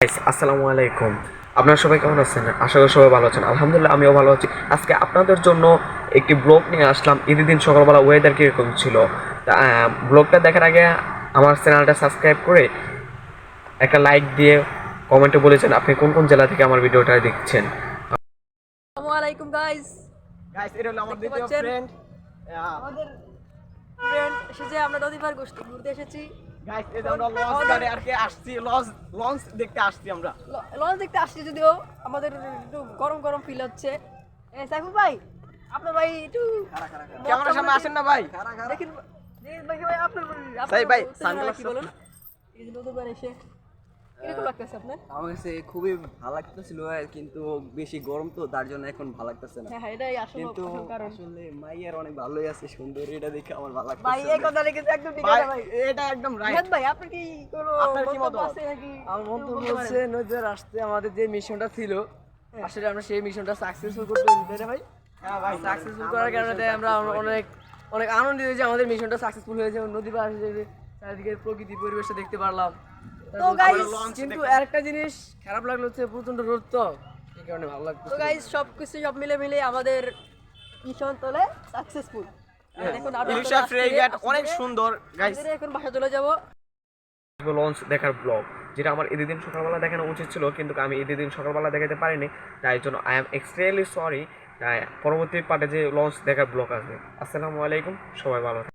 আসসালামু আলাইকুম। আপনারা সবাই কেমন আছেন? আশা করি সবাই ভালো আছেন। আলহামদুলিল্লাহ আমিও ভালো আছি। আজকে আপনাদের জন্য একটি ব্লগ নিয়ে আসলাম। ঈদের দিন সকালবেলা ওয়েদার কীরকম ছিল। তা ব্লগটা দেখার আগে আমার চ্যানেলটা সাবস্ক্রাইব করে একটা লাইক দিয়ে কমেন্টে বলেছেন আপনি কোন কোন জেলা থেকে আমার ভিডিওটা দেখছেন। আসসালামু আলাইকুম গাইস। এটা হলো আমার দেখতে দ্বিতীয় পাচ্ছেন? ফ্রেন্ড। আমাদের ফ্রেন্ড এসেছে, আমরা নদী পার ঘুরতে এসেছি। গাইস এই যে আমরা লঞ্চ গাড়ি আর কি আসছি, লঞ্চ দেখতে আসছি আমরা। লঞ্চ দেখতে আসছি, যদিও আমাদের একটু গরম গরম ফিল হচ্ছে। সাইফুল ভাই, আপনার ভাই একটু ক্যামেরার সামনে আসেন না ভাই। দেখেন ভাই, আপনার সাইফ ভাই, উত্তেজনা সানগ্লাস কি বলুন? এই যে নদী পার এসে কিরকম লাগতেছে আপনার? আমার কাছে খুবই ভালো লাগতেছিল, কিন্তু বেশি গরম তো তার জন্য এখন ভালো লাগতেছে না। হ্যাঁ, এটাই আসলে কিন্তু কারণ। আসলে মাইয়ার অনেক ভালোই আছে, সুন্দর, এটা দেখে আমার ভালো ভাই লাগতেছে। এই কথা লিখেছে একদম ঠিক ভাই আছে ভাই। এটা একদম রাইট। নিহাদ ভাই, আপনি কি কোনো আপনার কি মন্তব্য মতামত? আছে নাকি? আমার মন্তব্য বলতে হচ্ছে পারেন। নদীর আসতে আমাদের যে মিশনটা ছিল, আসলে আমরা সেই মিশনটা সাকসেসফুল করতে পেরেছি ভাই। হ্যাঁ ভাই, সাকসেসফুল করার কারণে আমরা অনেক অনেক আনন্দিত যে আমাদের মিশনটা সাকসেসফুল হয়েছে। নদী পাশে যে চারিদিকে প্রকৃতি পরিবেশটা দেখতে পারলাম। তো guys, কিন্তু আরেকটা জিনিস খারাপ লাগলো হচ্ছে প্রচন্ড রোদ, তো এই কারণে ভালো লাগতো। তো গাইস, সব মিলে আমাদের মিশন তোলে সাকসেসফুল। এখন ইলিশা ফ্রেগেট অনেক সুন্দর গাইস। এখন বাসা চলে যাব। লঞ্চ দেখার ব্লগ যেটা আমার ঈদের দিন সকালবেলা দেখানো উচিত ছিল, কিন্তু আমি ঈদের দিন সকালবেলা দেখাতে পারিনি। তাই জন্য আই এম এক্সট্রিমলি সরি। তাই পরবর্তী পার্টে যে লঞ্চ দেখার ব্লগ আছে। আসসালামু আলাইকুম, সবাই ভালো থাকবেন।